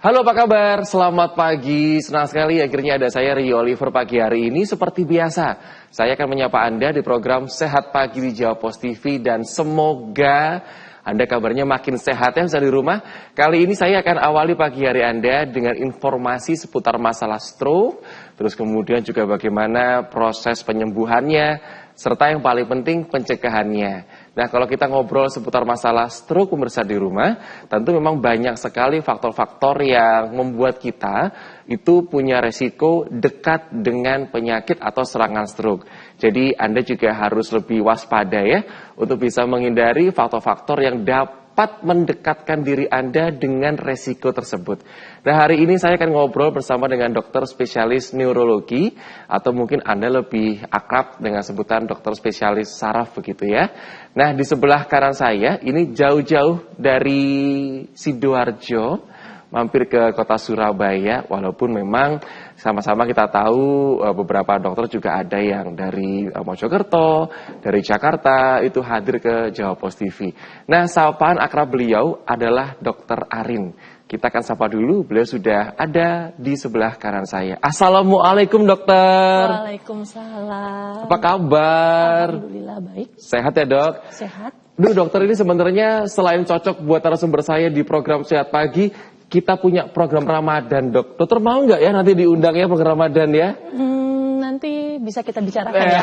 Halo, apa kabar? Selamat pagi. Senang sekali akhirnya ada saya Rio Oliver pagi hari ini. Seperti biasa, saya akan menyapa Anda di program Sehat Pagi di Jawa Post TV dan semoga Anda kabarnya makin sehat ya bisa di rumah. Kali ini saya akan awali pagi hari Anda dengan informasi seputar masalah stroke, terus kemudian juga bagaimana proses penyembuhannya, serta yang paling penting pencegahannya. Nah, kalau kita ngobrol seputar masalah stroke pemirsa di rumah, tentu memang banyak sekali faktor-faktor yang membuat kita itu punya resiko dekat dengan penyakit atau serangan stroke. Jadi Anda juga harus lebih waspada ya, untuk bisa menghindari faktor-faktor yang dapat mendekatkan diri Anda dengan resiko tersebut. Nah, hari ini saya akan ngobrol bersama dengan dokter spesialis neurologi, atau mungkin Anda lebih akrab dengan sebutan dokter spesialis saraf begitu ya. Nah, di sebelah kanan saya, ini jauh-jauh dari Sidoarjo, mampir ke kota Surabaya, walaupun memang sama-sama kita tahu beberapa dokter juga ada yang dari Mojokerto, dari Jakarta, itu hadir ke Jawa Post TV. Nah, sapaan akrab beliau adalah Dokter Arin. Kita akan sapa dulu, beliau sudah ada di sebelah kanan saya. Assalamualaikum dokter. Waalaikumsalam. Apa kabar? Alhamdulillah baik. Sehat ya dok? Sehat. Dokter ini sebenarnya selain cocok buat narasumber saya di program Sehat Pagi, kita punya program Ramadan dok. Dokter mau nggak ya nanti diundang ya program Ramadan ya? Nanti bisa kita bicarakan ya.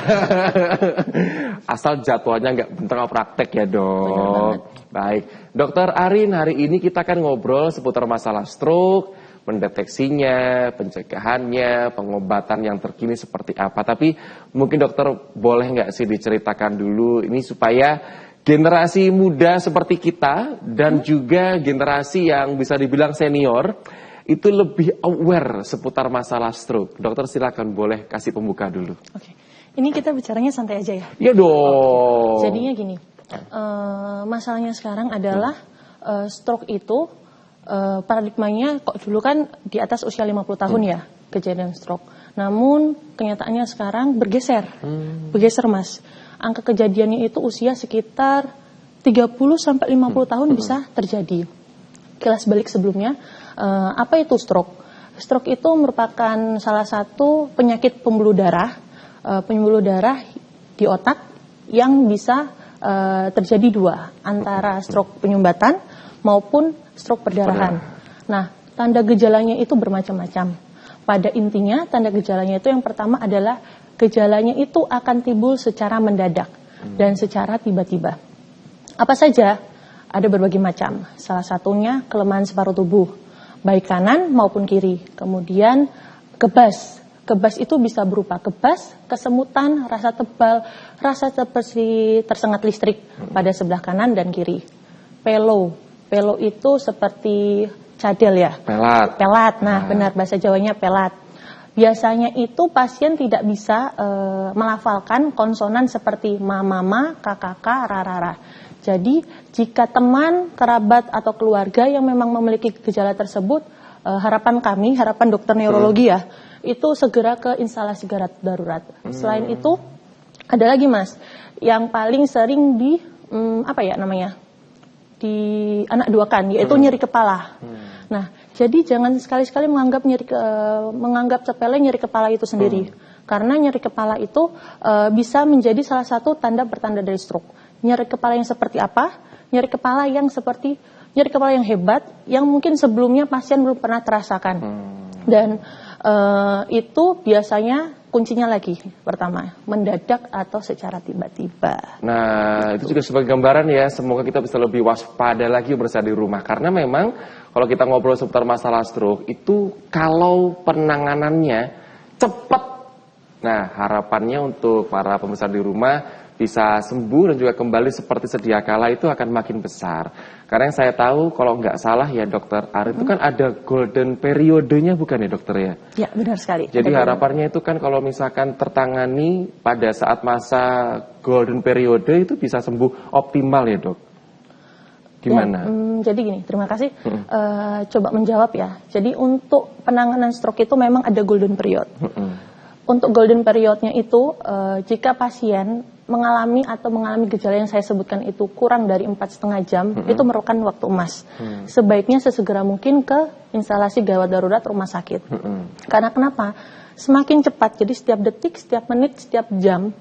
Asal jadwalnya nggak bentrok praktek ya dok. Baik, Dokter Arin, hari ini kita akan ngobrol seputar masalah stroke, mendeteksinya, pencegahannya, pengobatan yang terkini seperti apa. Tapi mungkin dokter boleh nggak sih diceritakan dulu ini supaya generasi muda seperti kita dan juga generasi yang bisa dibilang senior itu lebih aware seputar masalah stroke. Dokter silakan boleh kasih pembuka dulu. Oke, ini kita bicaranya santai aja ya. Iya dong. Jadinya gini, masalahnya sekarang adalah stroke itu paradigmanya kok dulu kan di atas usia 50 tahun ya kejadian stroke. Namun kenyataannya sekarang bergeser mas. Angka kejadiannya itu usia sekitar 30-50 tahun bisa terjadi. Kilas balik sebelumnya, apa itu stroke? Stroke itu merupakan salah satu penyakit pembuluh darah di otak yang bisa terjadi dua, antara stroke penyumbatan maupun stroke perdarahan. Nah, tanda gejalanya itu bermacam-macam. Pada intinya, tanda gejalanya itu yang pertama adalah gejalanya itu akan timbul secara mendadak dan secara tiba-tiba. Apa saja? Ada berbagai macam. Salah satunya kelemahan separuh tubuh, baik kanan maupun kiri. Kemudian kebas. Kebas itu bisa berupa kebas, kesemutan, rasa tebal, rasa seperti tersengat listrik pada sebelah kanan dan kiri. Pelo. Pelo itu seperti cadel ya. Pelat. Nah, benar bahasa Jawanya pelat. Biasanya itu pasien tidak bisa melafalkan konsonan seperti mama, kakak, rarara. Jadi jika teman, kerabat atau keluarga yang memang memiliki gejala tersebut, harapan dokter neurologi ya, itu segera ke instalasi gawat darurat. Selain itu ada lagi mas, yang paling sering di dianak-duakan, yaitu nyeri kepala. Nah, jadi jangan sekali-sekali menganggap sepele nyeri kepala itu sendiri. Karena nyeri kepala itu bisa menjadi salah satu tanda pertanda dari stroke. Nyeri kepala yang seperti apa? Nyeri kepala yang hebat, yang mungkin sebelumnya pasien belum pernah terasakan. Dan itu biasanya kuncinya lagi, pertama, mendadak atau secara tiba-tiba. Nah, itu juga sebagai gambaran ya, semoga kita bisa lebih waspada lagi bersama di rumah. Karena memang kalau kita ngobrol seputar masalah stroke, itu kalau penanganannya cepat. Nah, harapannya untuk para pemirsa di rumah bisa sembuh dan juga kembali seperti sedia kala itu akan makin besar. Karena yang saya tahu kalau nggak salah ya dokter Arin itu kan ada golden periodenya bukan ya dokter ya? Ya benar sekali. Jadi harapannya itu kan kalau misalkan tertangani pada saat masa golden periode itu bisa sembuh optimal ya dok? Gimana? Ya, jadi gini, terima kasih. Coba menjawab ya. Jadi untuk penanganan stroke itu memang ada golden period. Untuk golden periodnya itu jika pasien mengalami gejala yang saya sebutkan itu kurang dari 4,5 jam, itu merupakan waktu emas. Sebaiknya sesegera mungkin ke instalasi gawat darurat rumah sakit. Karena kenapa? Semakin cepat, jadi setiap detik, setiap menit, setiap jam,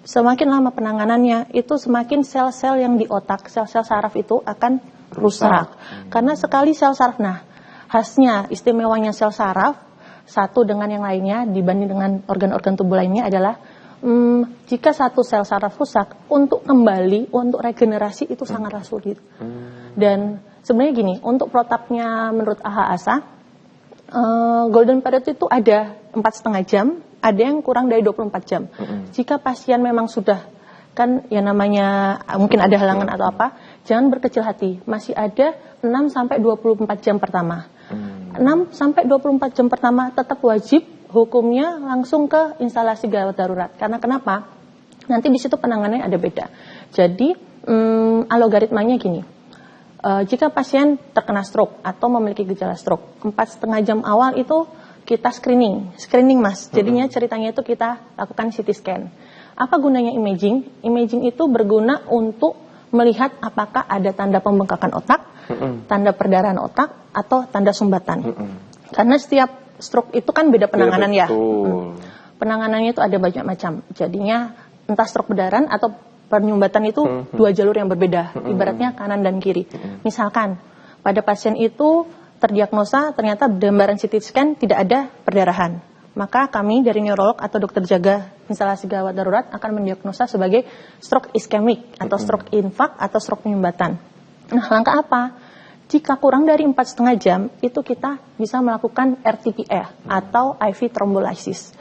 semakin lama penanganannya, itu semakin sel-sel yang di otak, sel-sel saraf itu akan rusak. Karena sekali sel saraf, nah khasnya, istimewanya sel saraf, satu dengan yang lainnya dibanding dengan organ-organ tubuh lainnya adalah jika satu sel saraf rusak, untuk kembali, untuk regenerasi itu sangatlah sulit. Dan sebenarnya gini, untuk protapnya menurut AHASA, golden period itu ada 4,5 jam, ada yang kurang dari 24 jam. Jika pasien memang sudah, kan ya namanya mungkin ada halangan atau apa, jangan berkecil hati, masih ada 6-24 jam pertama. 6-24 jam pertama tetap wajib hukumnya langsung ke instalasi gawat darurat. Karena kenapa? Nanti di situ penanganannya ada beda. Jadi algoritmanya gini. Jika pasien terkena stroke atau memiliki gejala stroke, 4,5 jam awal itu kita screening mas. Jadinya ceritanya itu kita lakukan CT scan. Apa gunanya imaging? Imaging itu berguna untuk melihat apakah ada tanda pembengkakan otak, tanda perdarahan otak, atau tanda sumbatan. Karena setiap stroke itu kan beda penanganan ya. Penanganannya itu ada banyak macam. Jadinya entah stroke perdarahan atau penyumbatan itu dua jalur yang berbeda. Ibaratnya kanan dan kiri. Misalkan pada pasien itu terdiagnosa ternyata gambaran CT scan tidak ada perdarahan. Maka kami dari neurolog atau dokter jaga instalasi gawat darurat akan mendiagnosa sebagai stroke iskemik atau stroke infark atau stroke penyumbatan. Nah, langkah apa? Jika kurang dari 4,5 jam, itu kita bisa melakukan RTPE atau IV thrombolysis.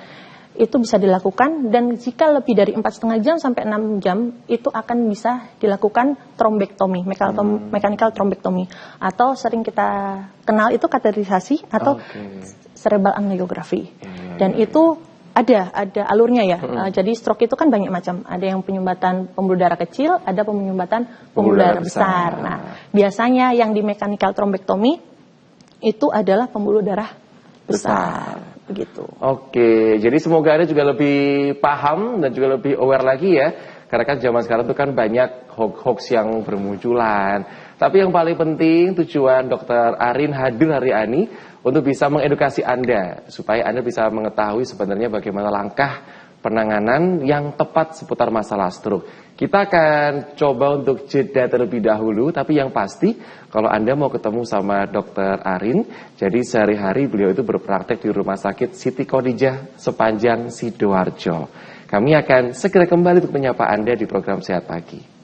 Itu bisa dilakukan, dan jika lebih dari 4,5 jam sampai 6 jam, itu akan bisa dilakukan trombektomi, mechanical trombektomi. Atau sering kita kenal itu kateterisasi atau cerebral angiografi. Dan itu ada alurnya ya. Jadi stroke itu kan banyak macam. Ada yang penyumbatan pembuluh darah kecil, ada penyumbatan pembuluh darah besar. Nah, biasanya yang di mechanical trombektomi itu adalah pembuluh darah besar. Begitu. Oke, jadi semoga Anda juga lebih paham dan juga lebih aware lagi ya. Karena kan zaman sekarang itu kan banyak hoax yang bermunculan. Tapi yang paling penting tujuan Dr. Arin hadir hari ini untuk bisa mengedukasi Anda, supaya Anda bisa mengetahui sebenarnya bagaimana langkah penanganan yang tepat seputar masalah stroke. Kita akan coba untuk jeda terlebih dahulu, tapi yang pasti kalau Anda mau ketemu sama Dr. Arin, jadi sehari-hari beliau itu berpraktek di Rumah Sakit Siti Khadijah Sepanjang Sidoarjo. Kami akan segera kembali untuk menyapa Anda di program Sehat Pagi.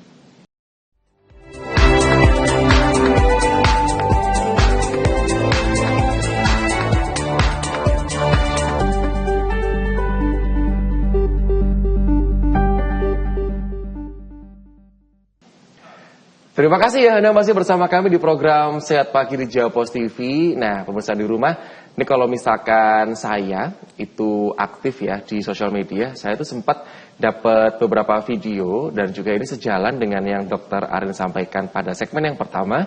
Terima kasih ya Anda masih bersama kami di program Sehat Pagi di Jawa TV. Nah, pemirsa di rumah, ini kalau misalkan saya itu aktif ya di sosial media, saya itu sempat dapat beberapa video dan juga ini sejalan dengan yang Dr. Arin sampaikan pada segmen yang pertama.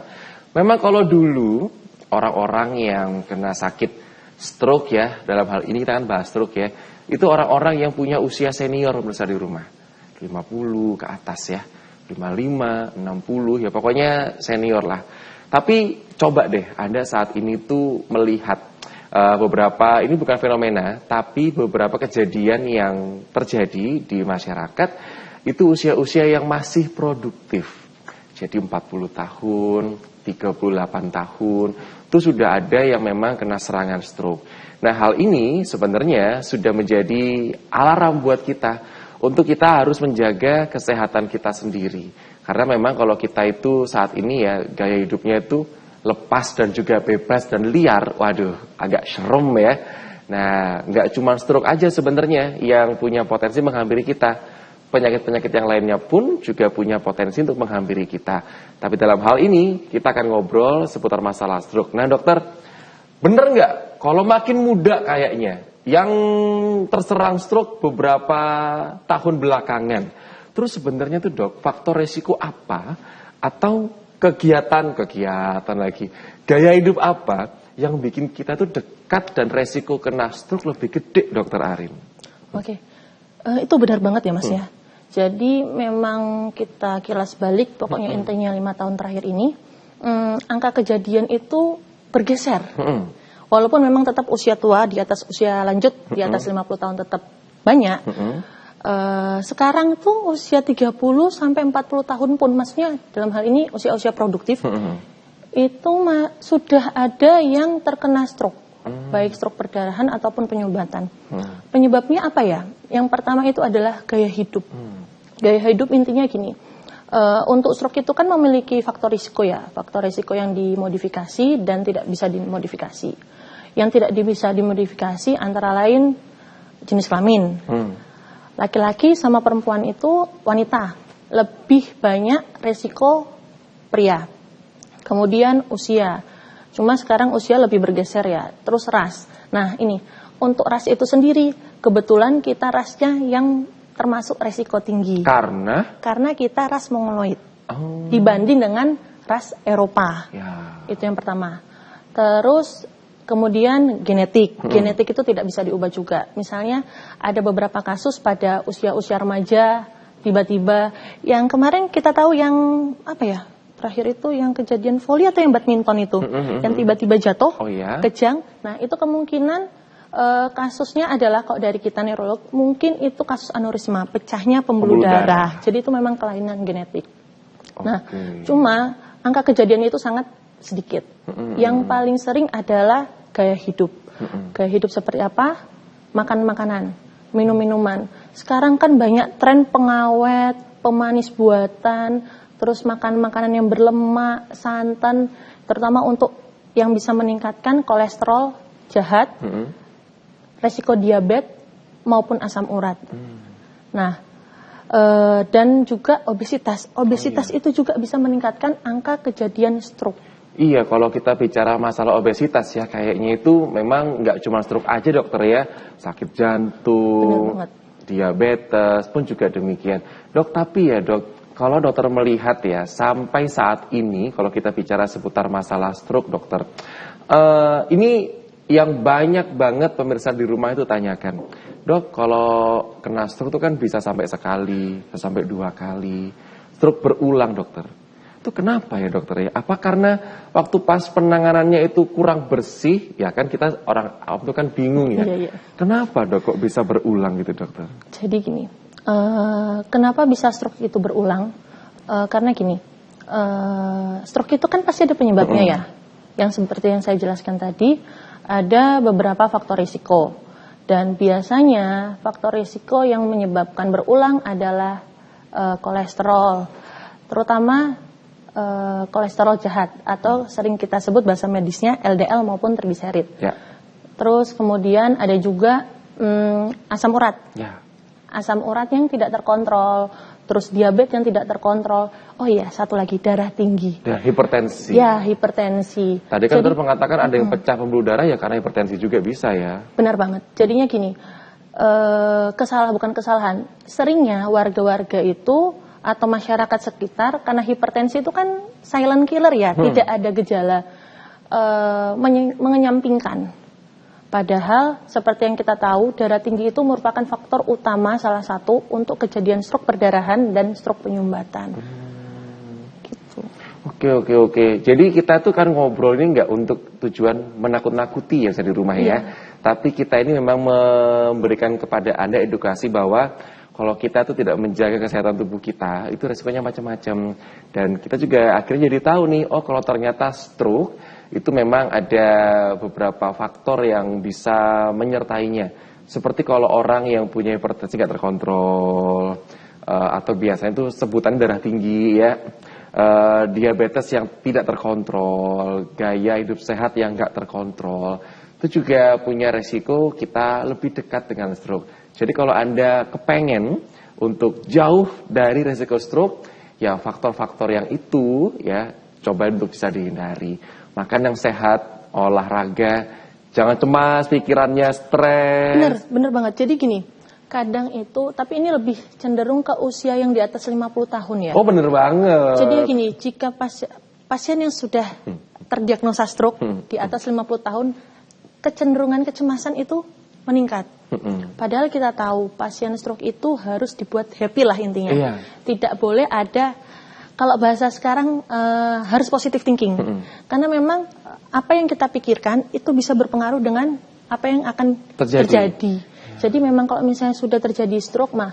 Memang kalau dulu orang-orang yang kena sakit stroke ya, dalam hal ini kita kan bahas stroke ya, itu orang-orang yang punya usia senior pemirsa di rumah, 50 ke atas ya. 55, 60, ya pokoknya senior lah. Tapi coba deh Anda saat ini tuh melihat beberapa, ini bukan fenomena, tapi beberapa kejadian yang terjadi di masyarakat, itu usia-usia yang masih produktif. Jadi 40 tahun, 38 tahun, itu sudah ada yang memang kena serangan stroke. Nah, hal ini sebenarnya sudah menjadi alarm buat kita, untuk kita harus menjaga kesehatan kita sendiri. Karena memang kalau kita itu saat ini ya gaya hidupnya itu lepas dan juga bebas dan liar, waduh agak serem ya. Nah, nggak cuma stroke aja sebenarnya yang punya potensi menghampiri kita. Penyakit-penyakit yang lainnya pun juga punya potensi untuk menghampiri kita. Tapi dalam hal ini kita akan ngobrol seputar masalah stroke. Nah dokter, bener nggak kalau makin muda kayaknya yang terserang stroke beberapa tahun belakangan, terus sebenarnya tuh dok, faktor resiko apa atau kegiatan lagi, gaya hidup apa yang bikin kita tuh dekat dan resiko kena stroke lebih gede, dokter Arin? Oke, itu benar banget ya mas ya. Jadi memang kita kilas balik, pokoknya intinya 5 tahun terakhir ini, angka kejadian itu bergeser. Walaupun memang tetap usia tua, di atas usia lanjut, di atas 50 tahun tetap banyak. Sekarang tuh usia 30 sampai 40 tahun pun, maksudnya dalam hal ini usia-usia produktif, itu sudah ada yang terkena stroke. Baik stroke perdarahan ataupun penyumbatan. Penyebabnya apa ya? Yang pertama itu adalah gaya hidup. Gaya hidup intinya gini, untuk stroke itu kan memiliki faktor risiko ya, faktor risiko yang dimodifikasi dan tidak bisa dimodifikasi. Yang tidak bisa dimodifikasi antara lain jenis kelamin. Laki-laki sama perempuan itu wanita, lebih banyak risiko pria. Kemudian usia, cuma sekarang usia lebih bergeser ya, terus ras. Nah ini, untuk ras itu sendiri, kebetulan kita rasnya yang termasuk resiko tinggi. Karena kita ras mongoloid dibanding dengan ras Eropa. Itu yang pertama. Terus kemudian genetik. Genetik itu tidak bisa diubah juga. Misalnya ada beberapa kasus pada usia-usia remaja tiba-tiba yang kemarin kita tahu yang apa ya? Terakhir itu yang kejadian voli atau yang badminton itu yang tiba-tiba jatuh, kejang. Nah, itu kemungkinan kasusnya adalah kalau dari kita neurolog mungkin itu kasus aneurisma, pecahnya pembuluh darah. Jadi itu memang kelainan genetik. Nah, cuma angka kejadian itu sangat sedikit. Yang paling sering adalah gaya hidup. Gaya hidup seperti apa? Makan makanan, minum minuman. Sekarang kan banyak tren pengawet, pemanis buatan, terus makan makanan yang berlemak, santan, terutama untuk yang bisa meningkatkan kolesterol jahat, resiko diabetes maupun asam urat. Nah, dan juga obesitas. Obesitas itu juga bisa meningkatkan angka kejadian stroke. Iya, kalau kita bicara masalah obesitas ya, kayaknya itu memang nggak cuma stroke aja dokter ya, sakit jantung, diabetes pun juga demikian. Dok, tapi ya dok, kalau dokter melihat ya, sampai saat ini kalau kita bicara seputar masalah stroke dokter, ini yang banyak banget pemirsa di rumah itu tanyakan, dok kalau kena stroke itu kan bisa sampai sekali, bisa sampai 2 kali, stroke berulang dokter. Itu kenapa ya dokter ya? Apa karena waktu pas penanganannya itu kurang bersih? Ya kan kita orang awam itu kan bingung ya. Kenapa dok kok bisa berulang gitu dokter? Jadi gini, kenapa bisa stroke itu berulang? Karena gini, stroke itu kan pasti ada penyebabnya ya. Yang seperti yang saya jelaskan tadi, ada beberapa faktor risiko. Dan biasanya faktor risiko yang menyebabkan berulang adalah kolesterol. Terutama kolesterol jahat atau sering kita sebut bahasa medisnya LDL maupun trigliserid. Terus kemudian ada juga asam urat. Asam urat yang tidak terkontrol, terus diabetes yang tidak terkontrol. Oh iya, satu lagi darah tinggi. Hipertensi. Ya, hipertensi. Tadi kan dokter mengatakan ada yang pecah pembuluh darah ya karena hipertensi juga bisa ya. Benar banget. Jadinya gini, bukan kesalahan. Seringnya warga-warga itu atau masyarakat sekitar karena hipertensi itu kan silent killer ya, tidak ada gejala, mengenyampingkan. Padahal seperti yang kita tahu, darah tinggi itu merupakan faktor utama salah satu untuk kejadian stroke perdarahan dan stroke penyumbatan. Gitu. Oke. Jadi kita tuh kan ngobrol ini nggak untuk tujuan menakut-nakuti ya di rumah ya. Tapi kita ini memang memberikan kepada Anda edukasi bahwa kalau kita tuh tidak menjaga kesehatan tubuh kita, itu resikonya macam-macam. Dan kita juga akhirnya jadi tahu nih, oh kalau ternyata stroke, itu memang ada beberapa faktor yang bisa menyertainya. Seperti kalau orang yang punya hipertensi nggak terkontrol, atau biasanya itu sebutan darah tinggi ya, diabetes yang tidak terkontrol, gaya hidup sehat yang nggak terkontrol, itu juga punya resiko kita lebih dekat dengan stroke. Jadi kalau Anda kepengen untuk jauh dari resiko stroke, ya faktor-faktor yang itu ya coba untuk bisa dihindari. Makan yang sehat, olahraga, jangan cemas pikirannya, stres. Bener banget. Jadi gini, kadang itu, tapi ini lebih cenderung ke usia yang di atas 50 tahun ya. Oh bener banget. Jadi gini, jika pasien yang sudah terdiagnosa stroke di atas 50 tahun, kecenderungan kecemasan itu meningkat. Padahal kita tahu pasien stroke itu harus dibuat happy lah intinya. Iya. Tidak boleh ada, kalau bahasa sekarang harus positive thinking. Karena memang apa yang kita pikirkan itu bisa berpengaruh dengan apa yang akan terjadi. Jadi memang kalau misalnya sudah terjadi stroke mah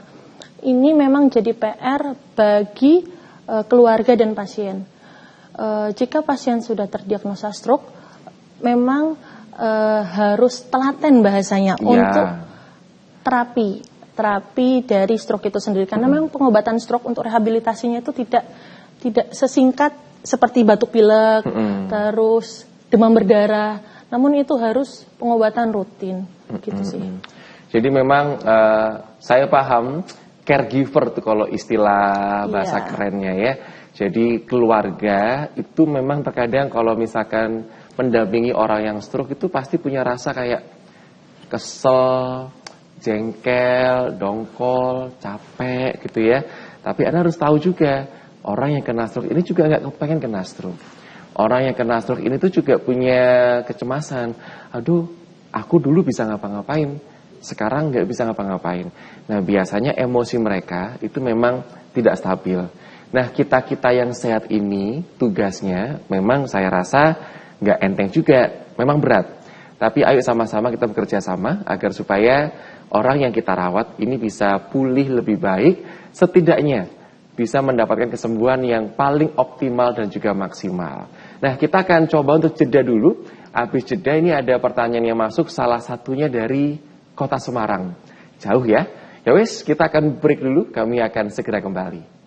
ini memang jadi PR bagi keluarga dan pasien. Jika pasien sudah terdiagnosa stroke, memang harus telaten bahasanya untuk terapi dari stroke itu sendiri. Karena memang pengobatan stroke untuk rehabilitasinya itu tidak sesingkat seperti batuk pilek, terus demam berdarah. Namun itu harus pengobatan rutin, gitu sih. Jadi memang saya paham caregiver tuh kalau istilah bahasa kerennya ya. Jadi keluarga itu memang terkadang kalau misalkan mendampingi orang yang stroke itu pasti punya rasa kayak kesel, jengkel, dongkol, capek gitu ya. Tapi Anda harus tahu juga orang yang kena stroke ini juga nggak kepengen kena stroke. Orang yang kena stroke ini tuh juga punya kecemasan. Aduh, aku dulu bisa ngapa-ngapain, sekarang nggak bisa ngapa-ngapain. Nah, biasanya emosi mereka itu memang tidak stabil. Nah, kita-kita yang sehat ini tugasnya memang saya rasa nggak enteng juga, memang berat. Tapi ayo sama-sama kita bekerja sama agar supaya orang yang kita rawat ini bisa pulih lebih baik, setidaknya bisa mendapatkan kesembuhan yang paling optimal dan juga maksimal. Nah, kita akan coba untuk jeda dulu. Habis jeda ini ada pertanyaan yang masuk, salah satunya dari Kota Semarang. Jauh ya? Ya wes, kita akan break dulu, kami akan segera kembali.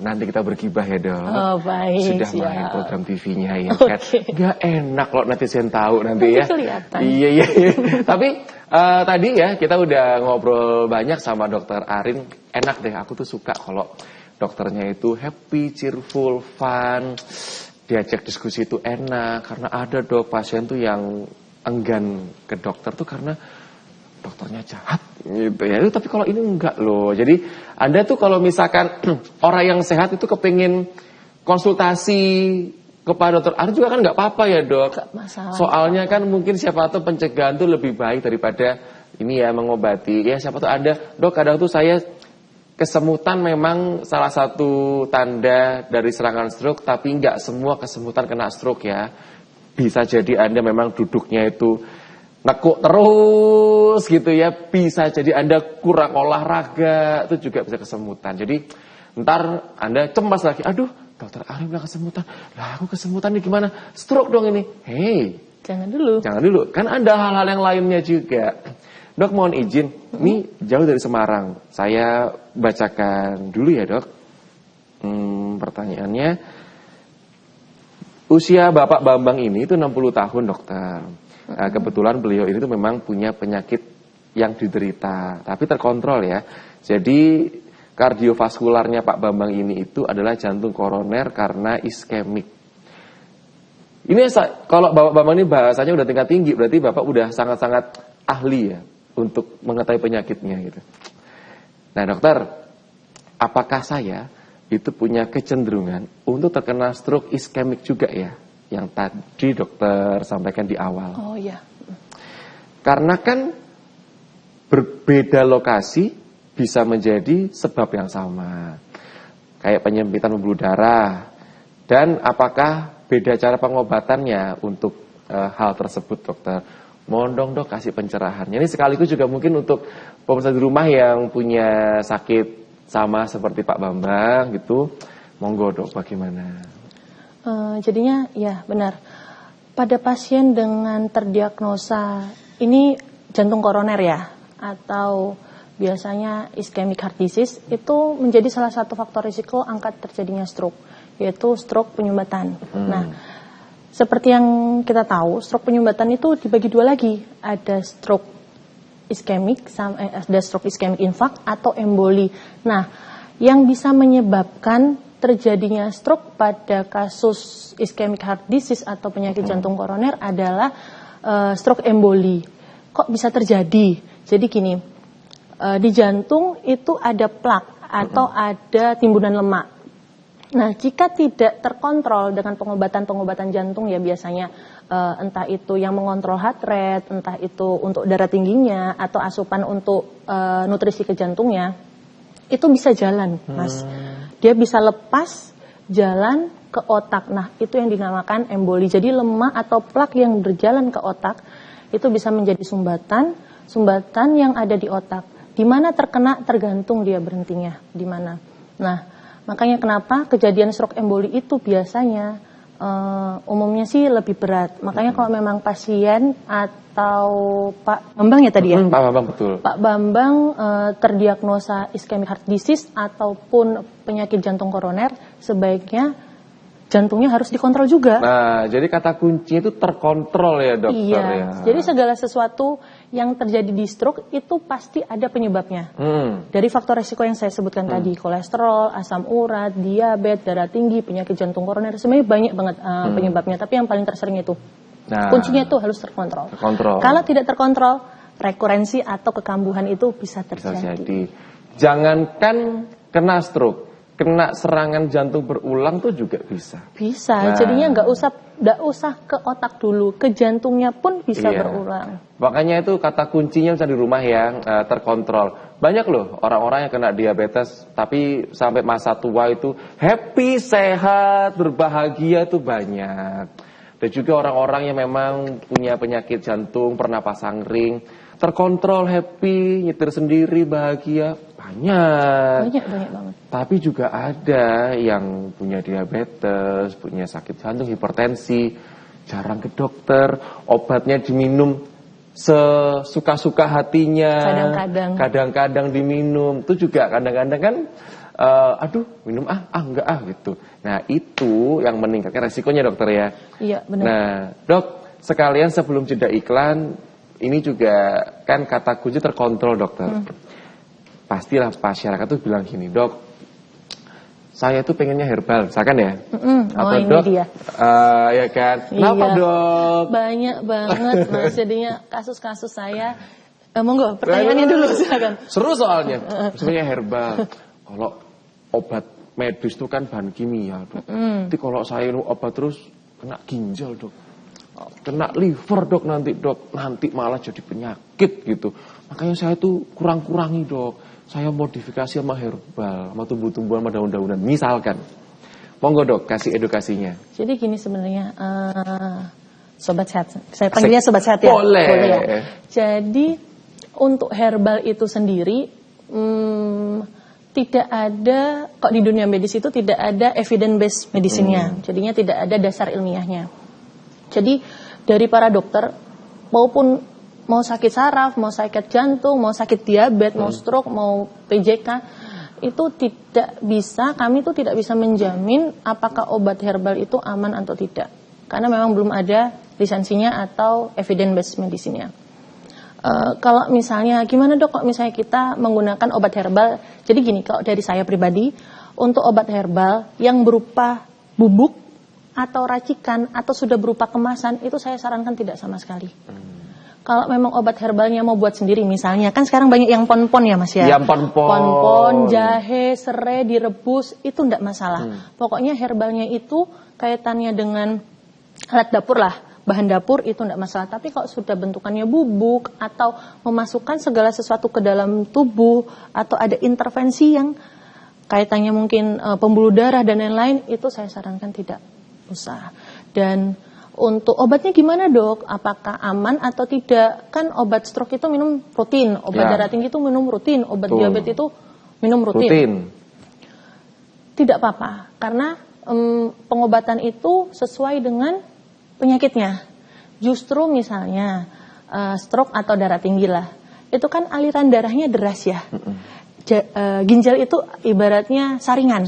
Nanti kita bergibah ya dok. Oh baik. Sudah main program TV-nya ya kan. Gak enak loh netizen tahu nanti ya. Kelihatan. Iya. Tapi tadi ya kita udah ngobrol banyak sama dokter Arin. Enak deh, aku tuh suka kalau dokternya itu happy, cheerful, fun. Diajak diskusi itu enak. Karena ada dok pasien tuh yang enggan ke dokter tuh karena dokternya jahat gitu ya. Tapi kalau ini enggak loh. Jadi Anda tuh kalau misalkan orang yang sehat itu kepingin konsultasi kepada dokter Arin juga kan nggak apa-apa ya dok. Gak masalah. Soalnya kan mungkin siapa tahu pencegahan tuh lebih baik daripada ini ya mengobati. Ya siapa tahu ada dok, kadang tuh saya kesemutan memang salah satu tanda dari serangan stroke, tapi nggak semua kesemutan kena stroke ya. Bisa jadi Anda memang duduknya itu nekuk terus gitu ya, bisa jadi Anda kurang olahraga, itu juga bisa kesemutan. Jadi ntar Anda cemas lagi, aduh dokter Arin bilang kesemutan, lah aku kesemutan nih gimana, stroke dong ini. Hey, jangan dulu, kan ada hal-hal yang lainnya juga. Dok mohon izin, ini jauh dari Semarang, saya bacakan dulu ya dok. Pertanyaannya, usia Bapak Bambang ini itu 60 tahun dokter. Nah, kebetulan beliau ini tuh memang punya penyakit yang diderita, tapi terkontrol ya. Jadi kardiovaskularnya Pak Bambang ini itu adalah jantung koroner karena iskemik. Ini kalau Bapak Bambang ini bahasanya udah tingkat tinggi, berarti Bapak udah sangat-sangat ahli ya untuk mengetahui penyakitnya gitu. Nah dokter, apakah saya itu punya kecenderungan untuk terkena stroke iskemik juga ya? Yang tadi dokter sampaikan di awal. Oh iya. Karena kan berbeda lokasi bisa menjadi sebab yang sama. Kayak penyempitan pembuluh darah. Dan apakah beda cara pengobatannya untuk hal tersebut dokter? Mohon dong dok kasih pencerahannya. Ini sekaligus juga mungkin untuk pemirsa di rumah yang punya sakit sama seperti Pak Bambang gitu. Monggo dok, bagaimana? Jadinya ya benar, pada pasien dengan terdiagnosa ini jantung koroner ya, atau biasanya ischemic heart disease, itu menjadi salah satu faktor risiko angka terjadinya stroke, yaitu stroke penyumbatan. Nah, seperti yang kita tahu, stroke penyumbatan itu dibagi dua lagi, ada stroke ischemic, ada stroke ischemic infarct atau emboli. Nah, yang bisa menyebabkan terjadinya stroke pada kasus ischemic heart disease atau penyakit jantung koroner adalah stroke emboli. Kok bisa terjadi? Jadi gini, di jantung itu ada plak atau ada timbunan lemak. Nah, jika tidak terkontrol dengan pengobatan-pengobatan jantung ya biasanya entah itu yang mengontrol heart rate, entah itu untuk darah tingginya atau asupan untuk nutrisi ke jantungnya, itu bisa jalan, Mas. Dia bisa lepas jalan ke otak. Nah, itu yang dinamakan emboli. Jadi lemak atau plak yang berjalan ke otak itu bisa menjadi sumbatan yang ada di otak. Di mana terkena tergantung dia berhentinya di mana. Nah, makanya kenapa kejadian stroke emboli itu biasanya umumnya sih lebih berat. Makanya kalau memang pasien atau Pak Bambang ya tadi ya? Pak Bambang, betul. Pak Bambang terdiagnosa ischemic heart disease ataupun penyakit jantung koroner, sebaiknya jantungnya harus dikontrol juga. Nah, jadi kata kunci itu terkontrol ya dokter ya. Jadi segala sesuatu yang terjadi di stroke itu pasti ada penyebabnya. Dari faktor resiko yang saya sebutkan tadi, kolesterol, asam urat, diabetes, darah tinggi, penyakit jantung koroner, sebenarnya banyak banget penyebabnya. Tapi yang paling tersering itu, kuncinya itu harus terkontrol. Kalau tidak terkontrol, rekurensi atau kekambuhan itu bisa terjadi. Jangankan kena stroke, kena serangan jantung berulang tuh juga bisa. Bisa, jadinya nggak usah ke otak dulu, ke jantungnya pun bisa berulang. Makanya itu kata kuncinya bisa di rumah ya, terkontrol. Banyak loh orang-orang yang kena diabetes, tapi sampai masa tua itu happy, sehat, berbahagia tuh banyak. Dan juga orang-orang yang memang punya penyakit jantung, pernah pasang ring, terkontrol, happy, nyetir sendiri, bahagia, banyak banget. Tapi juga ada yang punya diabetes, punya sakit jantung, hipertensi, jarang ke dokter, obatnya diminum sesuka-suka hatinya, kadang-kadang diminum, itu juga kadang-kadang kan, aduh minum enggak gitu. Nah itu yang meningkatkan resikonya dokter ya. Iya benar. Nah dok, sekalian sebelum jeda iklan, ini juga kan kata kunci terkontrol dokter. Pastilah masyarakat tuh bilang gini, dok, saya tuh pengennya herbal, misalkan ya. Atau ini dok, dia. Ya kan, kenapa dok? Banyak banget mas, jadinya kasus-kasus saya. Monggo, pertanyaannya dulu silakan. Seru soalnya, misalnya herbal. Kalau obat medis itu kan bahan kimia dok. Nanti kalau saya minum obat terus kena ginjal dok. Kena liver dok, nanti malah jadi penyakit gitu. Makanya saya tuh kurang-kurangi dok. Saya modifikasi sama herbal, sama tumbuh-tumbuhan, sama daun-daunan. Misalkan, monggo dok, kasih edukasinya. Jadi gini sebenarnya, sobat sehat. Saya panggilnya sobat sehat ya. Boleh ya. Jadi untuk herbal itu sendiri, tidak ada, kok di dunia medis itu tidak ada evidence based medicine-nya. Jadinya tidak ada dasar ilmiahnya. Jadi dari para dokter maupun mau sakit saraf, mau sakit jantung, mau sakit diabetes, mau stroke, mau PJK, itu kami itu tidak bisa menjamin apakah obat herbal itu aman atau tidak. Karena memang belum ada lisensinya atau evidence based medicine-nya. Kalau misalnya, gimana dok, kok misalnya kita menggunakan obat herbal, jadi gini, kalau dari saya pribadi, untuk obat herbal yang berupa bubuk, atau racikan, atau sudah berupa kemasan, itu saya sarankan tidak sama sekali. Kalau memang obat herbalnya mau buat sendiri, misalnya, kan sekarang banyak yang pon-pon ya mas ya? Yang pon-pon. Pon-pon, jahe, serai, direbus, itu tidak masalah. Pokoknya herbalnya itu kaitannya dengan alat dapur lah, bahan dapur itu tidak masalah. Tapi kalau sudah bentukannya bubuk, atau memasukkan segala sesuatu ke dalam tubuh, atau ada intervensi yang kaitannya mungkin pembuluh darah dan lain-lain, itu saya sarankan tidak usah. Dan untuk obatnya gimana dok? Apakah aman atau tidak? Kan obat stroke itu minum rutin, obat darah tinggi itu minum rutin, obat diabetes itu minum rutin. Tidak apa-apa, karena pengobatan itu sesuai dengan penyakitnya. Justru misalnya stroke atau darah tinggi lah, itu kan aliran darahnya deras ya. Ginjal itu ibaratnya saringan.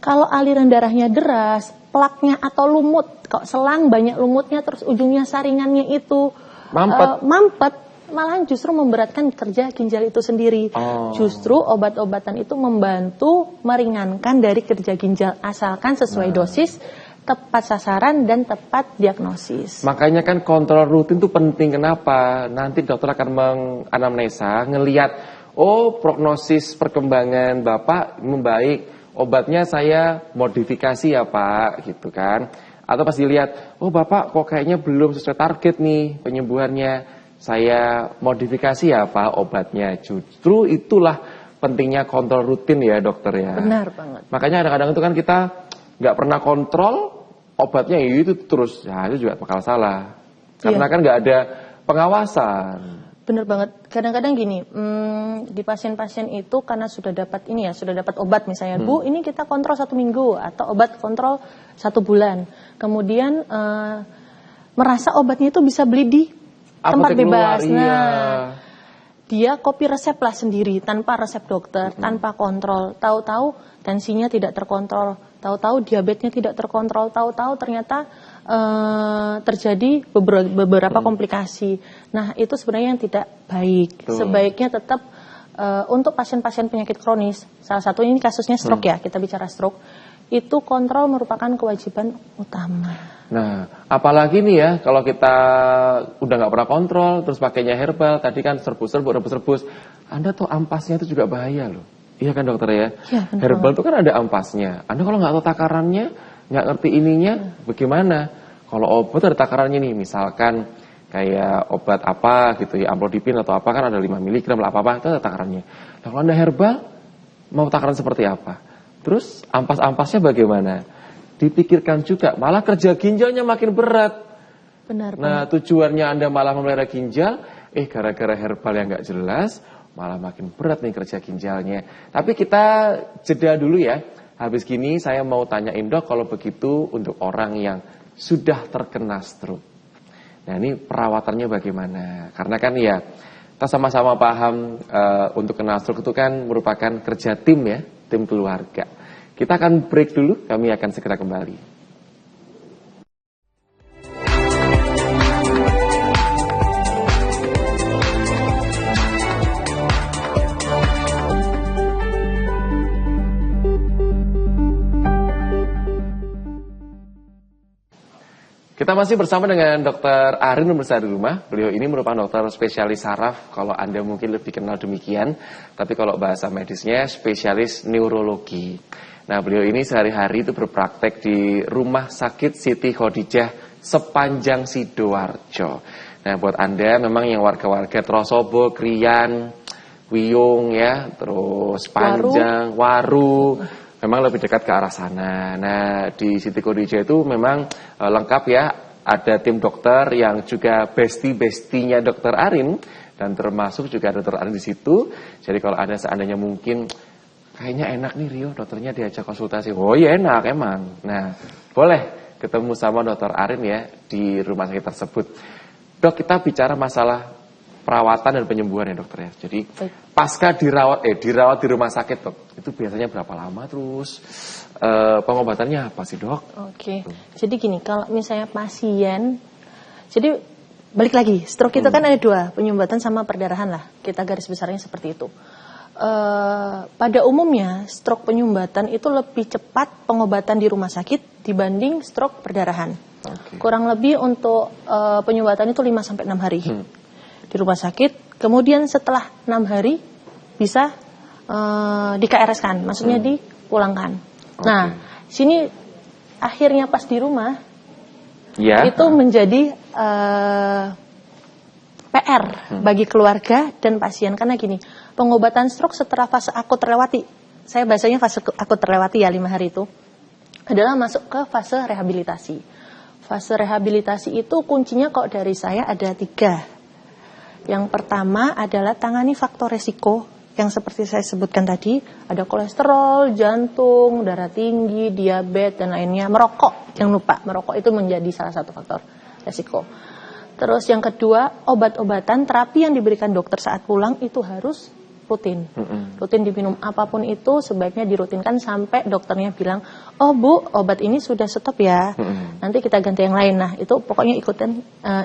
Kalau aliran darahnya deras, plaknya atau lumut, kok selang banyak lumutnya terus ujungnya saringannya itu mampet, malahan justru memberatkan kerja ginjal itu sendiri. Justru obat-obatan itu membantu meringankan dari kerja ginjal asalkan sesuai dosis tepat sasaran dan tepat diagnosis. Makanya kan kontrol rutin itu penting. Kenapa? Nanti dokter akan menganamnesa, ngelihat, oh prognosis perkembangan Bapak membaik, obatnya saya modifikasi ya Pak, gitu kan. Atau pas dilihat, oh Bapak kok kayaknya belum sesuai target nih penyembuhannya, saya modifikasi ya Pak obatnya. Justru itulah pentingnya kontrol rutin ya dokter ya. Benar banget. Makanya kadang-kadang itu kan kita nggak pernah kontrol, obatnya itu terus, ya itu juga bakal salah. Karena kan nggak ada pengawasan. Bener banget. Kadang-kadang gini, di pasien-pasien itu karena sudah dapat sudah dapat obat misalnya, Bu, ini kita kontrol 1 minggu atau obat kontrol 1 bulan. Kemudian merasa obatnya itu bisa beli di tempat bebas. Nah, dia copy resep lah sendiri tanpa resep dokter, tanpa kontrol. Tahu-tahu tensinya tidak terkontrol, tahu-tahu diabetesnya tidak terkontrol, tahu-tahu ternyata terjadi beberapa komplikasi. Nah, itu sebenarnya yang tidak baik. Sebaiknya tetap untuk pasien-pasien penyakit kronis, salah satu ini kasusnya stroke ya, kita bicara stroke, itu kontrol merupakan kewajiban utama. Nah, apalagi nih ya, kalau kita udah nggak pernah kontrol, terus pakainya herbal, tadi kan rebus-rebus, Anda tahu ampasnya itu juga bahaya loh. Iya kan dokter ya? Ya, herbal itu kan ada ampasnya. Anda kalau nggak tahu takarannya, nggak ngerti ininya, bagaimana? Kalau obat ada takarannya nih, misalkan kayak obat apa gitu ya, amlodipin atau apa kan ada 5 mg lah apa-apa, itu ada takarannya. Nah, kalau Anda herbal, mau takaran seperti apa? Terus ampas-ampasnya bagaimana? Dipikirkan juga, malah kerja ginjalnya makin berat. Benar. Nah, tujuannya Anda malah memelihara ginjal, gara-gara herbal yang nggak jelas, malah makin berat nih kerja ginjalnya. Tapi kita jeda dulu ya. Habis gini saya mau tanyain dok, kalau begitu untuk orang yang sudah terkena stroke. Nah, ini perawatannya bagaimana? Karena kan ya, kita sama-sama paham untuk kena stroke itu kan merupakan kerja tim ya, tim keluarga. Kita akan break dulu, kami akan segera kembali. Kita masih bersama dengan Dr. Arin pemirsa di rumah. Beliau ini merupakan dokter spesialis saraf, kalau Anda mungkin lebih kenal demikian. Tapi kalau bahasa medisnya spesialis neurologi. Nah, beliau ini sehari-hari itu berpraktek di Rumah Sakit Siti Khadijah sepanjang Sidoarjo. Nah, buat Anda memang yang warga-warga Trosobo, Krian, Wiyung ya, terus Panjang, Waru, memang lebih dekat ke arah sana. Nah, di Siti Khadijah itu memang lengkap ya, ada tim dokter yang juga besti-bestinya Dr. Arin, dan termasuk juga Dr. Arin di situ. Jadi kalau ada seandainya mungkin kayaknya enak nih Rio, dokternya diajak konsultasi. Oh iya enak emang. Nah, boleh ketemu sama Dr. Arin ya di rumah sakit tersebut. Dok, kita bicara masalah perawatan dan penyembuhan ya dokter ya. Jadi pasca dirawat di rumah sakit dok, itu biasanya berapa lama, terus pengobatannya apa sih dok? Oke. Jadi gini, kalau misalnya pasien, jadi balik lagi, stroke itu kan ada 2, penyumbatan sama perdarahan lah. Kita garis besarnya seperti itu. Pada umumnya stroke penyumbatan itu lebih cepat pengobatan di rumah sakit dibanding stroke perdarahan. Kurang lebih untuk penyumbatan itu 5-6 hari di rumah sakit. Kemudian setelah 6 hari bisa di KRS-kan, maksudnya dipulangkan. Nah, sini akhirnya pas di rumah itu menjadi PR bagi keluarga dan pasien. Karena gini, pengobatan stroke setelah fase akut terlewati, saya bahasanya fase akut terlewati ya 5 hari itu, adalah masuk ke fase rehabilitasi. Fase rehabilitasi itu kuncinya kok dari saya ada 3. Yang pertama adalah tangani faktor resiko yang seperti saya sebutkan tadi, ada kolesterol, jantung, darah tinggi, diabetes dan lainnya. Merokok, jangan lupa, merokok itu menjadi salah satu faktor resiko. Terus yang kedua, obat-obatan terapi yang diberikan dokter saat pulang itu harus rutin. Rutin diminum, apapun itu sebaiknya dirutinkan sampai dokternya bilang, oh Bu, obat ini sudah stop ya, nanti kita ganti yang lain. Nah, itu pokoknya ikutin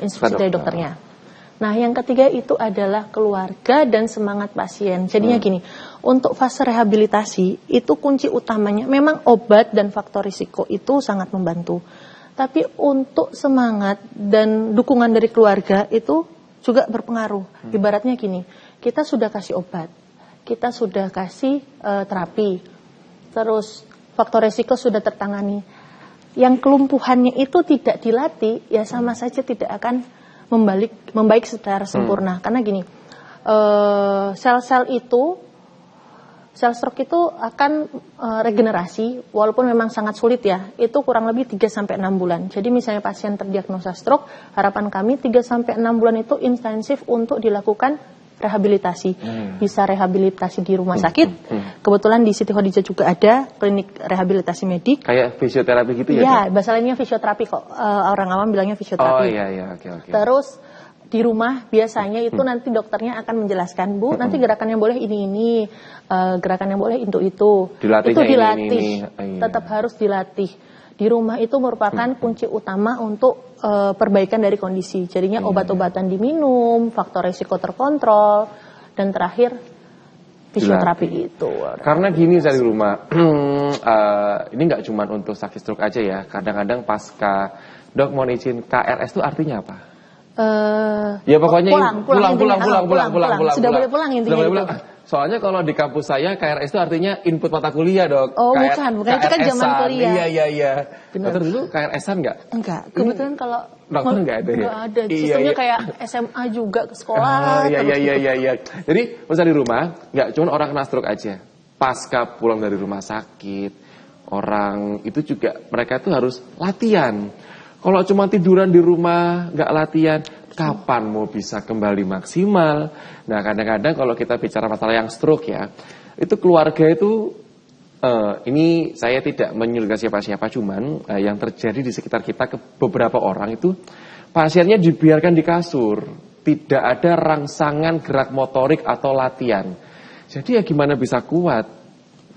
instruksi dari dokternya. Nah, yang ketiga itu adalah keluarga dan semangat pasien. Jadinya gini, untuk fase rehabilitasi itu kunci utamanya memang obat dan faktor risiko itu sangat membantu. Tapi untuk semangat dan dukungan dari keluarga itu juga berpengaruh. Ibaratnya gini, kita sudah kasih obat, kita sudah kasih terapi, terus faktor risiko sudah tertangani. Yang kelumpuhannya itu tidak dilatih, ya sama saja tidak akan membaik secara sempurna. Karena gini, sel-sel itu, sel stroke itu akan regenerasi, walaupun memang sangat sulit ya, itu kurang lebih 3-6 bulan. Jadi misalnya pasien terdiagnosa stroke, harapan kami 3-6 bulan itu intensif untuk dilakukan rehabilitasi. Bisa rehabilitasi di rumah sakit. Kebetulan di Siti Khadijah juga ada klinik rehabilitasi medik. Kayak fisioterapi gitu ya? Iya, bahasa lainnya fisioterapi kok. Orang awam bilangnya fisioterapi. Oh iya, oke. Terus di rumah biasanya itu nanti dokternya akan menjelaskan, Bu, nanti gerakan yang boleh ini, gerakan yang boleh itu. Dilatihnya itu dilatih, ini. Oh, iya. Tetap harus dilatih. Di rumah itu merupakan kunci utama untuk perbaikan dari kondisi. Jadinya obat-obatan diminum, faktor risiko terkontrol, dan terakhir fisioterapi itu. Karena gini saya di rumah, ini nggak cuma untuk sakit stroke aja ya. Kadang-kadang pasca dok mau izin KRS itu artinya apa? Ya pokoknya pulang. Sudah boleh pulang intinya itu. Soalnya kalau di kampus saya KRS itu artinya input mata kuliah, Dok. Oh, bukan itu kan zaman kuliah. Iya. Dokter dulu KRS-an nggak? Enggak, kebetulan kalau dokter nggak ada ya? Nggak ada, sistemnya kayak SMA juga ke sekolah. Iya. Jadi masa di rumah, nggak cuma orang kena stroke aja. Pasca pulang dari rumah sakit, orang itu juga mereka tuh harus latihan. Kalau cuma tiduran di rumah, nggak latihan, kapan mau bisa kembali maksimal? Nah, kadang-kadang kalau kita bicara masalah yang stroke ya, itu keluarga itu, ini saya tidak menyudutkan siapa-siapa, cuman yang terjadi di sekitar kita ke beberapa orang itu, pasiennya dibiarkan di kasur, tidak ada rangsangan gerak motorik atau latihan. Jadi ya gimana bisa kuat,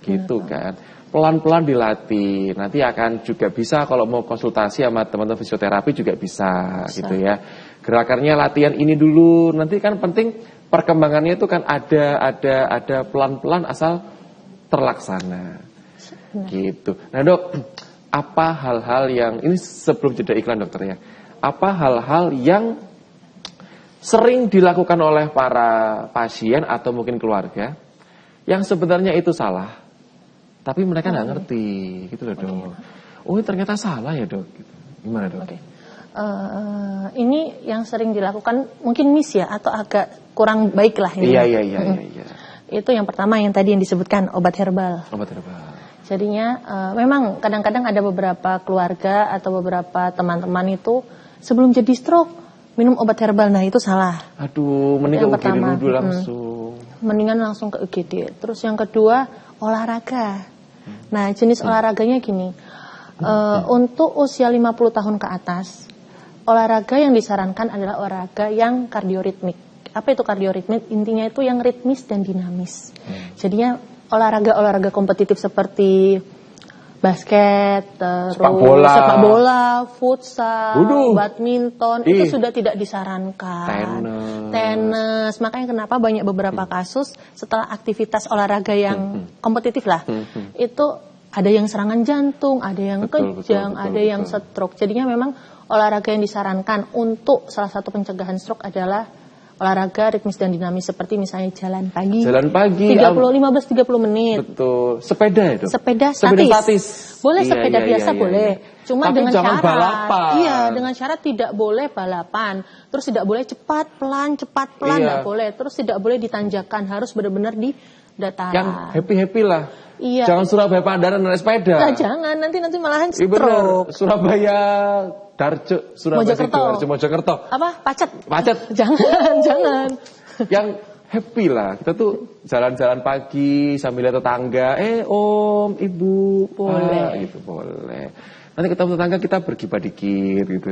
gitu kan? Pelan-pelan dilatih, nanti akan juga bisa kalau mau konsultasi sama teman-teman fisioterapi juga bisa gitu ya. Gerakannya latihan ini dulu, nanti kan penting perkembangannya itu kan ada pelan-pelan asal terlaksana. Gitu. Nah, Dok, apa hal-hal yang ini sebelum jeda iklan dokter ya. Apa hal-hal yang sering dilakukan oleh para pasien atau mungkin keluarga yang sebenarnya itu salah? Tapi mereka nggak ngerti, gitu loh, Dok. Oh, ternyata salah ya, Dok. Gimana, Dok? Ini yang sering dilakukan mungkin miss ya, atau agak kurang baik lah. Iya. Itu yang pertama yang tadi yang disebutkan obat herbal. Obat herbal. Jadinya memang kadang-kadang ada beberapa keluarga atau beberapa teman-teman itu sebelum jadi stroke minum obat herbal. Nah, itu salah. Aduh, mending ke UGD dulu langsung. Mendingan langsung ke UGD. Terus yang kedua, olahraga. Nah, jenis olahraganya gini. Untuk usia 50 tahun ke atas, olahraga yang disarankan adalah olahraga yang kardioritmik. Apa itu kardioritmik? Intinya itu yang ritmis dan dinamis. Jadinya olahraga kompetitif seperti basket, terus sepak bola, futsal, badminton, itu sudah tidak disarankan. Tenis. Makanya kenapa banyak beberapa kasus setelah aktivitas olahraga yang kompetitif lah, itu ada yang serangan jantung, ada yang kejang, ada yang stroke. Jadinya memang olahraga yang disarankan untuk salah satu pencegahan stroke adalah olahraga ritmis dan dinamis seperti misalnya jalan pagi. 15-30 menit. Betul. Sepeda itu. Sepeda statis. Boleh sepeda biasa boleh. Cuma tapi dengan syarat balapan. Iya, dengan syarat tidak boleh balapan. Terus tidak boleh cepat pelan enggak boleh. Terus tidak boleh ditanjakan, harus benar-benar di dataran. Yang happy lah. Iya. Jangan Surabaya Pangandaran naik sepeda. Nah, jangan, nanti malahan stroke. Surabaya Darjo, Surabaya Mojokerto. Apa? Pacet. Jangan. Yang happy lah. Kita tuh jalan-jalan pagi sambil lihat tetangga. Om, ibu, boleh. Gitu boleh. Nanti ketemu tetangga kita bergibah dikit gitu.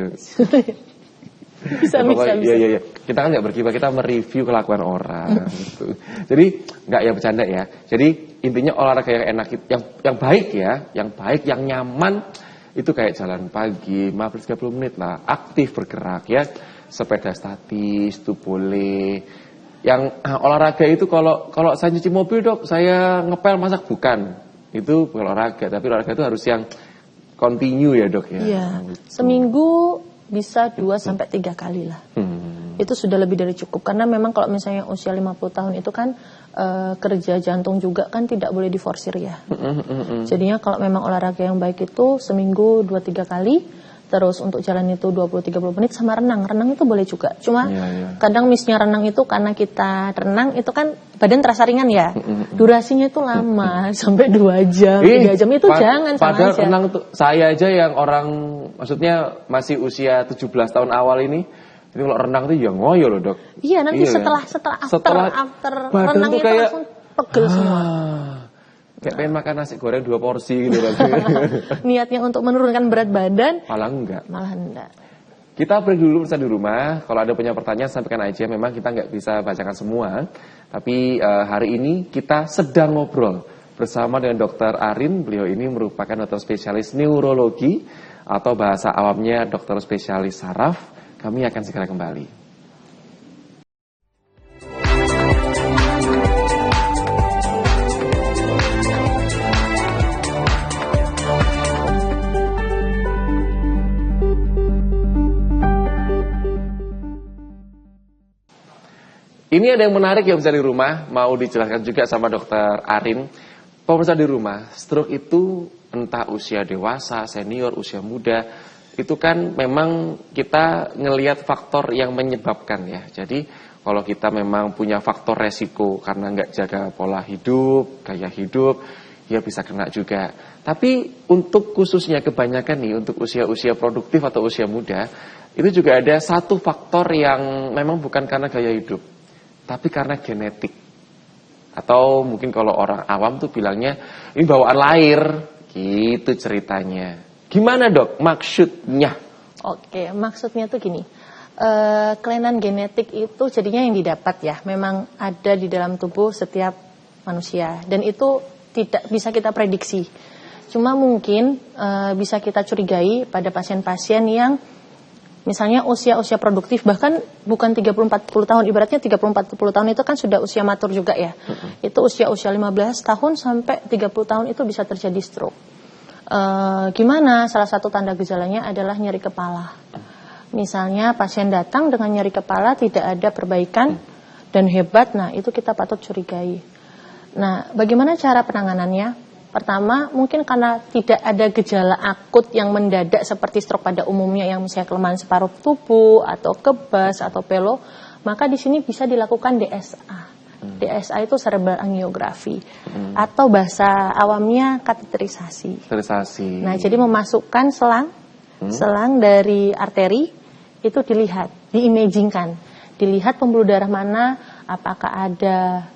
Bisa. Iya. Kita kan nggak bergibah, kita mereview kelakuan orang gitu. Jadi nggak ya bercanda ya. Jadi intinya olahraga yang enak, yang baik ya, yang baik, yang nyaman, itu kayak jalan pagi, 15-30 menit lah, aktif bergerak ya, sepeda statis itu boleh. Yang olahraga itu kalau saya nyuci mobil dok, saya ngepel masak bukan, itu olahraga, tapi olahraga itu harus yang continue ya dok ya. Iya, seminggu bisa 2-3 kali lah. Itu sudah lebih dari cukup, karena memang kalau misalnya usia 50 tahun itu kan kerja jantung juga kan tidak boleh diforsir ya. Jadinya kalau memang olahraga yang baik itu seminggu 2-3 kali, terus untuk jalan itu 20-30 menit, sama renang itu boleh juga. Cuma kadang missnya renang itu karena kita renang itu kan badan terasa ringan ya, durasinya itu lama sampai 2 jam, 3 jam itu jangan. Padahal renang tuh, saya aja yang orang maksudnya masih usia 17 tahun awal ini kalau renang tuh ya ngoyo loh dok. Iya nanti setelah after renang itu kayak langsung pegel semua. Kayak pengen makan nasi goreng 2 porsi gitu. Niatnya untuk menurunkan berat badan, malah enggak. Kita break dulu pemirsa di rumah. Kalau ada punya pertanyaan sampaikan aja. Memang kita nggak bisa bacakan semua. Tapi hari ini kita sedang ngobrol bersama dengan Dr. Arin. Beliau ini merupakan dokter spesialis neurologi atau bahasa awamnya dokter spesialis saraf. Kami akan segera kembali. Ini ada yang menarik ya pemirsa di rumah, mau dijelaskan juga sama Dokter Arin. Pemirsa di rumah, stroke itu entah usia dewasa, senior, usia muda, itu kan memang kita ngelihat faktor yang menyebabkan ya. Jadi kalau kita memang punya faktor resiko karena nggak jaga pola hidup, gaya hidup, ya bisa kena juga. Tapi untuk khususnya kebanyakan nih, untuk usia-usia produktif atau usia muda, itu juga ada satu faktor yang memang bukan karena gaya hidup, tapi karena genetik. Atau mungkin kalau orang awam tuh bilangnya, ini bawaan lahir, gitu ceritanya. Gimana dok maksudnya? Oke, maksudnya tuh gini, kelainan genetik itu jadinya yang didapat ya, memang ada di dalam tubuh setiap manusia, dan itu tidak bisa kita prediksi. Cuma mungkin bisa kita curigai pada pasien-pasien yang misalnya usia-usia produktif, bahkan bukan 30-40 tahun, ibaratnya 30-40 tahun itu kan sudah usia matur juga ya. Itu usia-usia 15 tahun sampai 30 tahun itu bisa terjadi stroke. Gimana? Salah satu tanda gejalanya adalah nyeri kepala. Misalnya pasien datang dengan nyeri kepala, tidak ada perbaikan dan hebat, nah itu kita patut curigai. Nah, bagaimana cara penanganannya? Pertama, mungkin karena tidak ada gejala akut yang mendadak seperti stroke pada umumnya yang misalnya kelemahan separuh tubuh atau kebas atau pelo, maka di sini bisa dilakukan DSA. DSA itu cerebral angiography atau bahasa awamnya kateterisasi. Nah, jadi memasukkan selang dari arteri itu dilihat, diimagingkan, dilihat pembuluh darah mana, apakah ada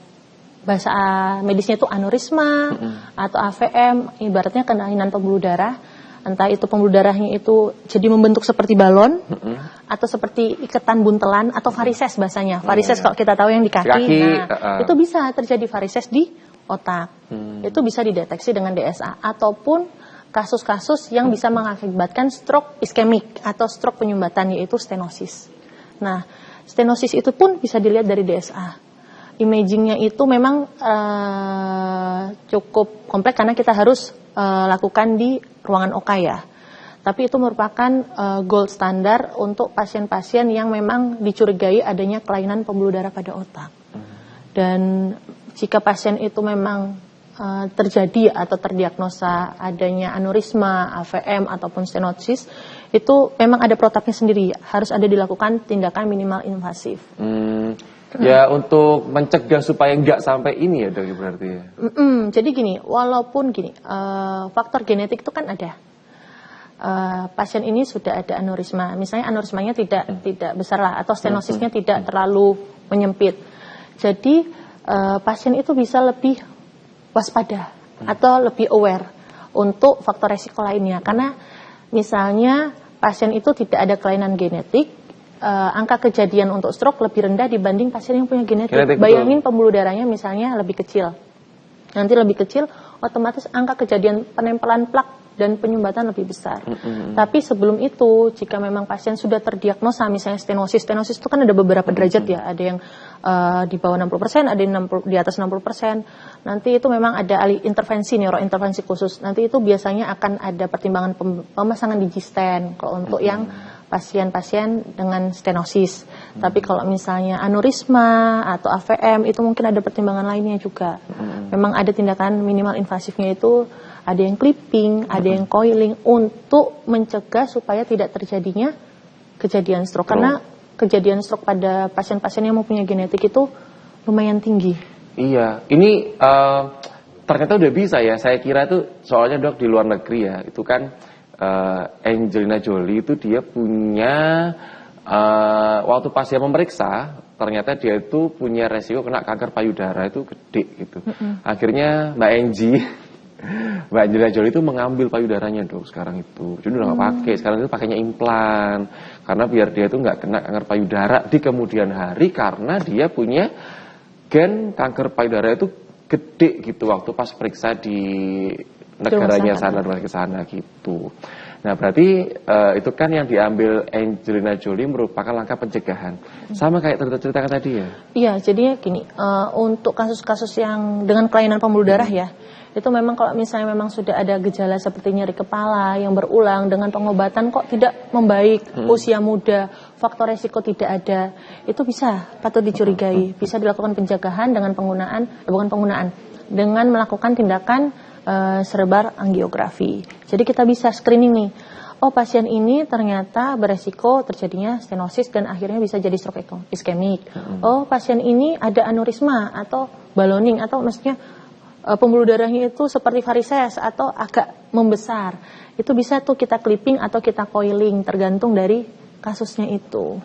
bahasa medisnya itu aneurisma atau AVM, ibaratnya kelainan pembuluh darah. Entah itu pembuluh darahnya itu jadi membentuk seperti balon atau seperti iketan buntelan atau varises bahasanya. Varises kalau kita tahu yang di kaki. Itu bisa terjadi varises di otak. Itu bisa dideteksi dengan DSA ataupun kasus-kasus yang bisa mengakibatkan stroke iskemik atau stroke penyumbatan, yaitu stenosis. Nah, stenosis itu pun bisa dilihat dari DSA. Imagingnya itu memang cukup kompleks karena kita harus lakukan di ruangan OKA ya. Tapi itu merupakan gold standar untuk pasien-pasien yang memang dicurigai adanya kelainan pembuluh darah pada otak. Dan jika pasien itu memang terjadi atau terdiagnosa adanya aneurisma, AVM ataupun stenosis, itu memang ada protapnya sendiri, harus ada dilakukan tindakan minimal invasif. Ya untuk mencegah supaya nggak sampai ini ya dok berarti ya. Jadi gini, walaupun gini faktor genetik itu kan ada. Pasien ini sudah ada aneurisma, misalnya aneurismanya tidak besar lah, atau stenosisnya tidak terlalu menyempit. Jadi pasien itu bisa lebih waspada atau lebih aware untuk faktor resiko lainnya. Karena misalnya pasien itu tidak ada kelainan genetik, angka kejadian untuk stroke lebih rendah dibanding pasien yang punya genetik. Bayangin pembuluh darahnya misalnya lebih kecil. Nanti lebih kecil, otomatis angka kejadian penempelan plak dan penyumbatan lebih besar. Tapi sebelum itu, jika memang pasien sudah terdiagnosa, misalnya stenosis itu kan ada beberapa derajat ya, ada yang di bawah 60%, ada yang di atas 60%. Nanti itu memang ada intervensi, neurointervensi khusus. Nanti itu biasanya akan ada pertimbangan pemasangan digistent kalau untuk yang pasien-pasien dengan stenosis. Tapi kalau misalnya aneurisma atau AVM itu mungkin ada pertimbangan lainnya juga. Memang ada tindakan minimal invasifnya itu ada yang clipping, ada yang coiling untuk mencegah supaya tidak terjadinya kejadian stroke. Karena kejadian stroke pada pasien-pasien yang mempunyai genetik itu lumayan tinggi. Iya, ini ternyata udah bisa ya. Saya kira itu soalnya dok di luar negeri ya, itu kan Angelina Jolie itu dia punya waktu pas dia memeriksa ternyata dia itu punya resiko kena kanker payudara itu gede gitu. Akhirnya Mbak Angelina Jolie itu mengambil payudaranya dok sekarang itu. Jadi udah nggak pakai, sekarang itu pakainya implan karena biar dia itu nggak kena kanker payudara di kemudian hari karena dia punya gen kanker payudara itu gede gitu waktu pas periksa di negaranya sana, rumah ke sana gitu. Nah berarti itu kan yang diambil Angelina Jolie merupakan langkah pencegahan. Sama kayak ceritakan tadi ya? Iya, jadinya gini, untuk kasus-kasus yang dengan kelainan pembuluh darah ya, itu memang kalau misalnya memang sudah ada gejala seperti nyeri kepala yang berulang dengan pengobatan kok tidak membaik, usia muda, faktor resiko tidak ada, itu patut dicurigai, bisa dilakukan pencegahan dengan dengan melakukan tindakan serebar angiografi. Jadi kita bisa screening nih, oh pasien ini ternyata beresiko terjadinya stenosis dan akhirnya bisa jadi stroke iskemik. Oh pasien ini ada aneurisma atau ballooning atau maksudnya pembuluh darahnya itu seperti varises atau agak membesar. Itu bisa tuh kita clipping atau kita coiling tergantung dari kasusnya itu.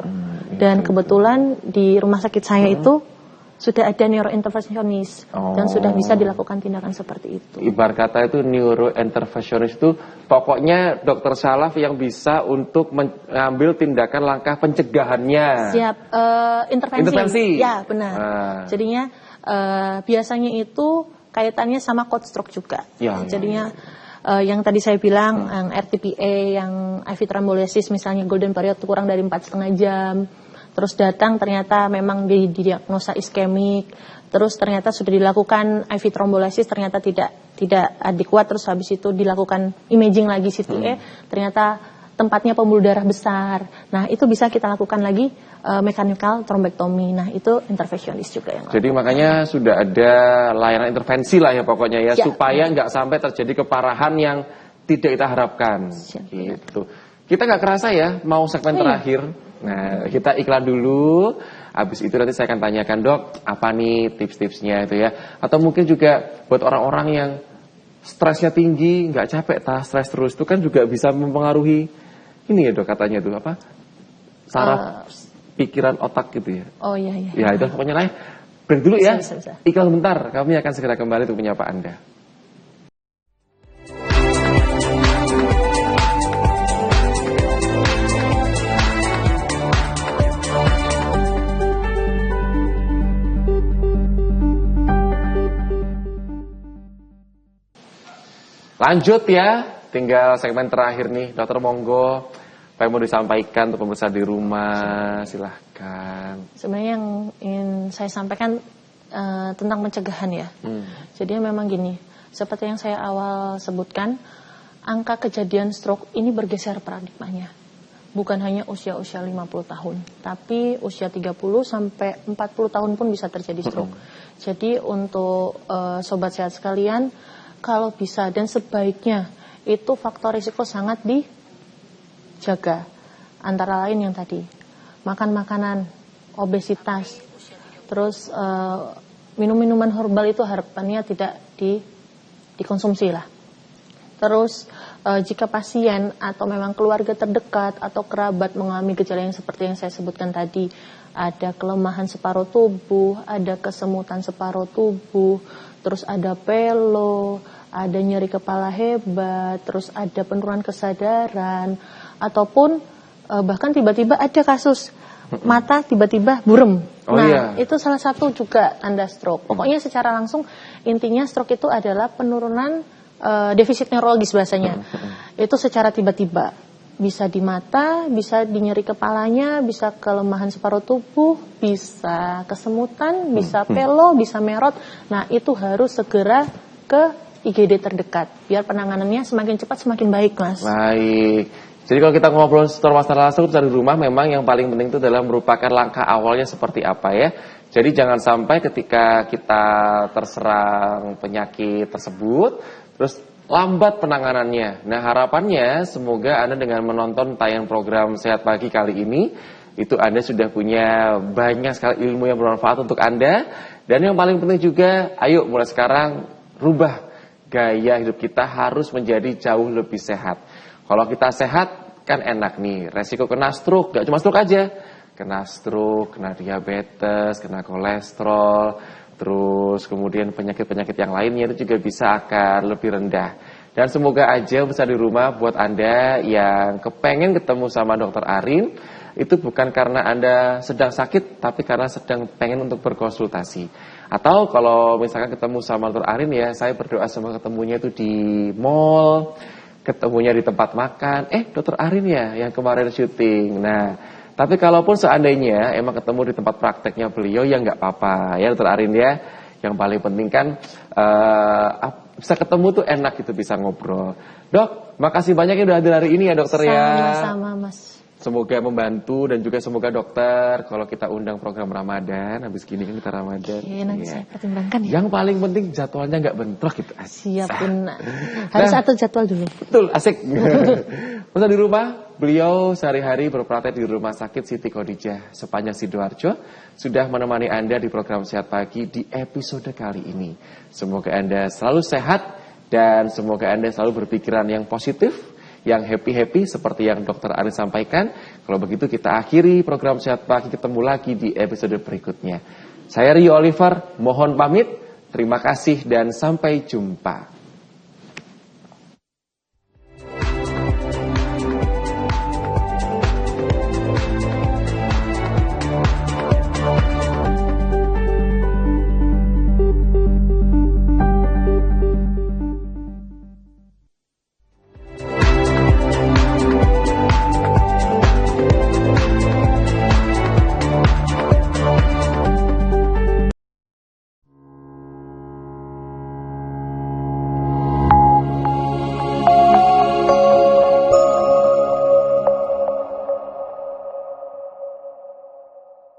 Dan kebetulan di rumah sakit saya itu sudah ada neurointervensionis dan sudah bisa dilakukan tindakan seperti itu. Ibarat kata itu neurointervensionis itu pokoknya dokter salaf yang bisa untuk mengambil tindakan langkah pencegahannya. Siap, intervensi. Ya benar. Jadinya biasanya itu kaitannya sama cold stroke juga. Ya. Jadinya yang tadi saya bilang yang RTPA, yang IV thrombolysis misalnya golden period kurang dari 4,5 jam. Terus datang ternyata memang didiagnosa iskemik, terus ternyata sudah dilakukan IV thrombolysis ternyata tidak adekuat, terus habis itu dilakukan imaging lagi CTA, ternyata tempatnya pembuluh darah besar. Nah, itu bisa kita lakukan lagi mechanical thrombectomy. Nah, itu intervensionis juga yang jadi makanya sudah ada layanan intervensi lah ya pokoknya ya, supaya nggak sampai terjadi keparahan yang tidak kita harapkan. Gitu. Kita nggak kerasa ya mau segmen terakhir. Nah, kita iklan dulu. Habis itu nanti saya akan tanyakan dok, apa nih tips-tipsnya itu ya. Atau mungkin juga buat orang-orang yang stresnya tinggi, nggak capek, stres terus, itu kan juga bisa mempengaruhi ini ya dok katanya tuh apa? Saraf pikiran otak gitu ya. Oh iya. Ya itu pokoknya lah. Break dulu ya. Bisa. Iklan bentar, kami akan segera kembali untuk menyapa Anda. Lanjut ya, tinggal segmen terakhir nih, dokter monggo, apa yang mau disampaikan untuk pemirsa di rumah, silahkan. Sebenarnya yang ingin saya sampaikan tentang pencegahan ya. Jadi memang gini, seperti yang saya awal sebutkan, angka kejadian stroke ini bergeser paradigmanya. Bukan hanya usia-usia 50 tahun, tapi usia 30 sampai 40 tahun pun bisa terjadi stroke. Jadi untuk sobat sehat sekalian, kalau bisa dan sebaiknya itu faktor risiko sangat dijaga. Antara lain yang tadi, makan makanan, obesitas, terus minum-minuman herbal itu harapannya tidak dikonsumsi lah. Terus jika pasien atau memang keluarga terdekat atau kerabat mengalami gejala yang seperti yang saya sebutkan tadi, ada kelemahan separuh tubuh, ada kesemutan separuh tubuh, terus ada pelo, ada nyeri kepala hebat, terus ada penurunan kesadaran, ataupun bahkan tiba-tiba ada kasus mata tiba-tiba burem. Itu salah satu juga tanda stroke. Pokoknya secara langsung intinya stroke itu adalah penurunan defisit neurologis bahasanya. Itu secara tiba-tiba. Bisa di mata, bisa di nyeri kepalanya, bisa kelemahan separuh tubuh, bisa kesemutan, bisa pelo, bisa merot. Nah, itu harus segera ke IGD terdekat. Biar penanganannya semakin cepat, semakin baik, Mas. Baik. Jadi kalau kita ngobrol setor masalah langsung dari rumah, memang yang paling penting itu adalah merupakan langkah awalnya seperti apa ya. Jadi jangan sampai ketika kita terserang penyakit tersebut, terus lambat penanganannya. Nah, harapannya semoga Anda dengan menonton tayangan program Sehat Pagi kali ini, itu Anda sudah punya banyak sekali ilmu yang bermanfaat untuk Anda. Dan yang paling penting juga, ayo mulai sekarang rubah gaya hidup kita harus menjadi jauh lebih sehat. Kalau kita sehat kan enak nih, resiko kena stroke, gak cuma stroke aja. Kena stroke, kena diabetes, kena kolesterol, terus kemudian penyakit-penyakit yang lainnya itu juga bisa akan lebih rendah. Dan semoga aja bisa di rumah buat Anda yang kepengen ketemu sama Dokter Arin, itu bukan karena Anda sedang sakit, tapi karena sedang pengen untuk berkonsultasi. Atau kalau misalkan ketemu sama Dokter Arin ya, saya berdoa sama ketemunya itu di mall, ketemunya di tempat makan. Dokter Arin ya yang kemarin syuting. Nah, tapi kalaupun seandainya emang ketemu di tempat prakteknya beliau, ya nggak apa-apa ya Dokter Arin ya. Yang paling penting kan bisa ketemu tuh enak gitu, bisa ngobrol. Dok, makasih banyak ya udah hadir hari ini ya dokter ya. Sama-sama, Mas. Semoga membantu dan juga semoga dokter kalau kita undang program Ramadan, habis gini kan kita Ramadan. Oke, nanti saya pertimbangkan ya. Yang paling penting jadwalnya nggak bentrok gitu. Siap, benar. Harus atur jadwal dulu. Betul, asik. Masa di rumah, beliau sehari-hari berpraktek di Rumah Sakit Siti Khadijah sepanjang Sidoarjo, sudah menemani Anda di program Sehat Pagi di episode kali ini. Semoga Anda selalu sehat dan semoga Anda selalu berpikiran yang positif, yang happy-happy seperti yang Dokter Arin sampaikan. Kalau begitu kita akhiri program Sehat Pagi, ketemu lagi di episode berikutnya. Saya Rio Oliver, mohon pamit. Terima kasih dan sampai jumpa.